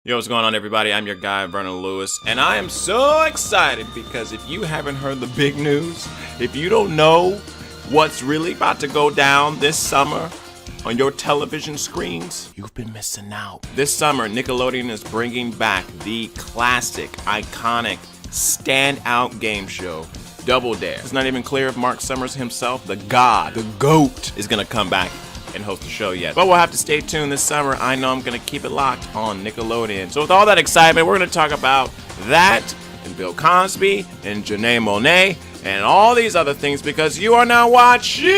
Yo, what's going on, everybody? I'm your guy, Vernon Lewis, and I am so excited because if you haven't heard the big news, if you don't know what's really about to go down this summer on your television screens, you've been missing out. This summer, Nickelodeon is bringing back the classic, iconic, standout game show, Double Dare. It's not even clear if Mark Summers himself, the god, the GOAT, is gonna come back and host the show yet. But we'll have to stay tuned this summer. I know I'm gonna keep it locked on Nickelodeon. So with all that excitement, we're gonna talk about that and Bill Cosby and Janelle Monae and all these other things because you are now watching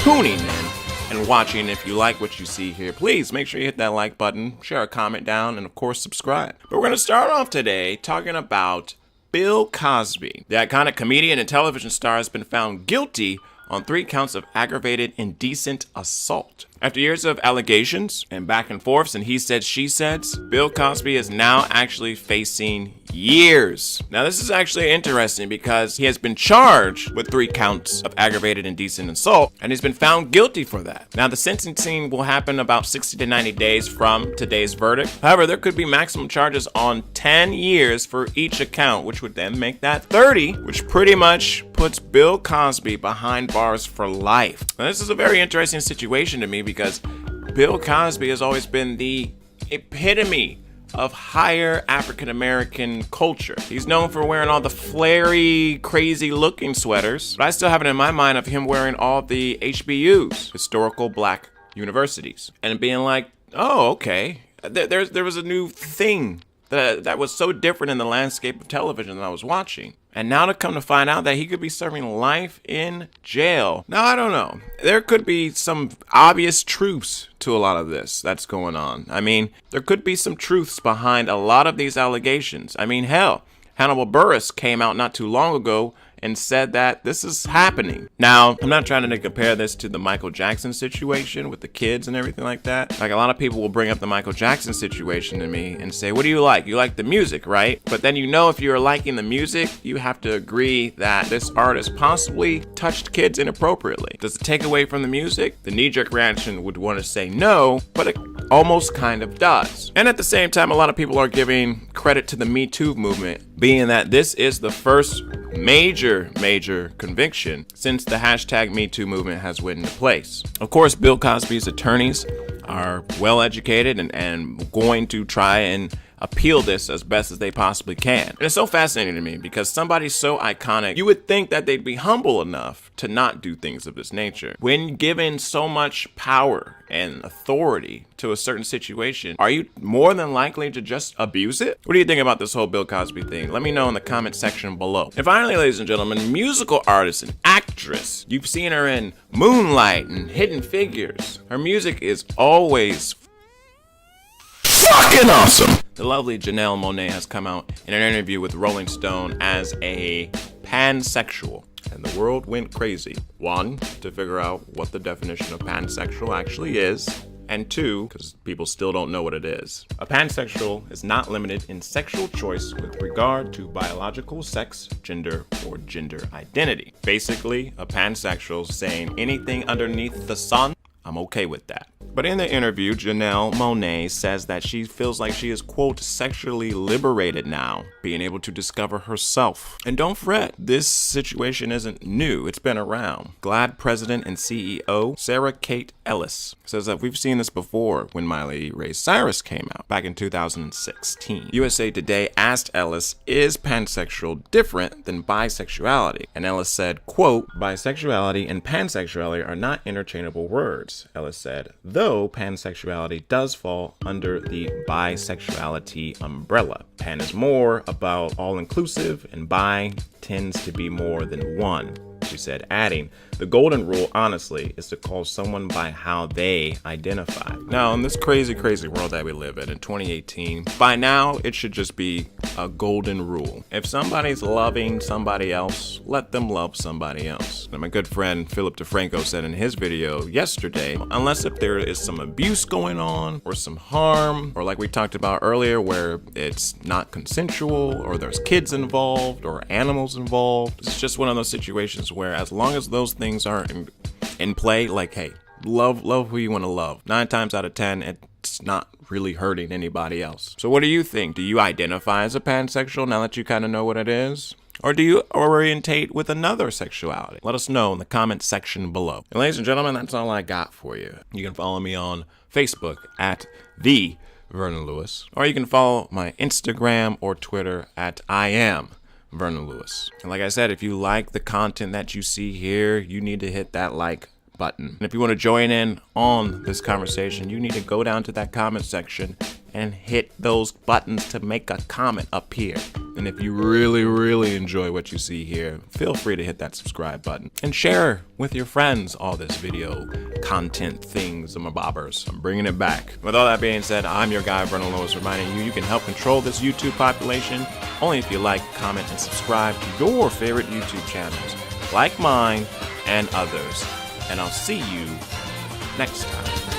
tuning in and watching. If you like what you see here, please make sure you hit that like button, share a comment down, and of course subscribe. But we're going to start off today talking about Bill Cosby. The iconic comedian and television star has been found guilty on 3 counts of aggravated indecent assault. After years of allegations and back and forths and he said, she says, Bill Cosby is now actually facing years. Now this is actually interesting because he has been charged with 3 counts of aggravated indecent assault and he's been found guilty for that. Now the sentencing will happen about 60 to 90 days from today's verdict. However, there could be maximum charges on 10 years for each account, which would then make that 30, which pretty much puts Bill Cosby behind bars for life. Now this is a very interesting situation to me because Bill Cosby has always been the epitome of higher African-American culture. He's known for wearing all the flary, crazy-looking sweaters, but I still have it in my mind of him wearing all the HBUs, historical black universities, and being like, oh, okay, there was a new thing that was so different in the landscape of television that I was watching. And now to come to find out that he could be serving life in jail. Now, I don't know. There could be some obvious truths to a lot of this that's going on. I mean, there could be some truths behind a lot of these allegations. I mean, hell, Hannibal Buress came out not too long ago and said that this is happening. Now, I'm not trying to compare this to the Michael Jackson situation with the kids and everything like that. Like, a lot of people will bring up the Michael Jackson situation to me and say, what do you like? You like the music, right? But then if you're liking the music, you have to agree that this artist possibly touched kids inappropriately. Does it take away from the music? The knee-jerk reaction would want to say no, but it almost kind of does. And at the same time, a lot of people are giving credit to the Me Too movement, being that this is the first major conviction since the hashtag Me Too movement has went into place. Of course, Bill Cosby's attorneys are well educated and going to try and appeal this as best as they possibly can. And it's so fascinating to me because somebody so iconic, you would think that they'd be humble enough to not do things of this nature. When given so much power and authority to a certain situation, are you more than likely to just abuse it? What do you think about this whole Bill Cosby thing? Let me know in the comment section below. And finally, ladies and gentlemen, musical artist and actress. You've seen her in Moonlight and Hidden Figures. Her music is always fucking awesome. The lovely Janelle Monae has come out in an interview with Rolling Stone as a pansexual. And the world went crazy. 1, to figure out what the definition of pansexual actually is. And 2, because people still don't know what it is. A pansexual is not limited in sexual choice with regard to biological sex, gender, or gender identity. Basically, a pansexual saying anything underneath the sun, I'm okay with that. But in the interview, Janelle Monae says that she feels like she is, quote, sexually liberated now, being able to discover herself. And don't fret, this situation isn't new, it's been around. GLAAD president and CEO Sarah Kate Ellis says that we've seen this before when Miley Ray Cyrus came out back in 2016. USA Today asked Ellis, is pansexual different than bisexuality? And Ellis said, quote, bisexuality and pansexuality are not interchangeable words, Ellis said, though pansexuality does fall under the bisexuality umbrella. Pan is more about all-inclusive and bi tends to be more than one. she said, adding, "The golden rule, honestly, is to call someone by how they identify." Now, in this crazy world that we live in 2018, by now, it should just be a golden rule. If somebody's loving somebody else, let them love somebody else. And my good friend Philip DeFranco said in his video yesterday, unless if there is some abuse going on, or some harm, or like we talked about earlier, where it's not consensual, or there's kids involved, or animals involved, it's just one of those situations where as long as those things aren't in play, like, hey, love who you want to love. 9 times out of 10, it's not really hurting anybody else. So what do you think? Do you identify as a pansexual now that you kind of know what it is? Or do you orientate with another sexuality? Let us know in the comment section below. And ladies and gentlemen, that's all I got for you. You can follow me on Facebook at the Vernon Lewis, or you can follow my Instagram or Twitter at I am Vernon Lewis. And like I said, if you like the content that you see here, you need to hit that like button. And if you want to join in on this conversation, you need to go down to that comment section and hit those buttons to make a comment up here. And if you really enjoy what you see here, feel free to hit that subscribe button and share with your friends all this video content things and bobbers. I'm bringing it back. With all that being said, I'm your guy, Vernon Lewis, reminding you can help control this YouTube population only if you like, comment, and subscribe to your favorite YouTube channels, like mine and others. And I'll see you next time.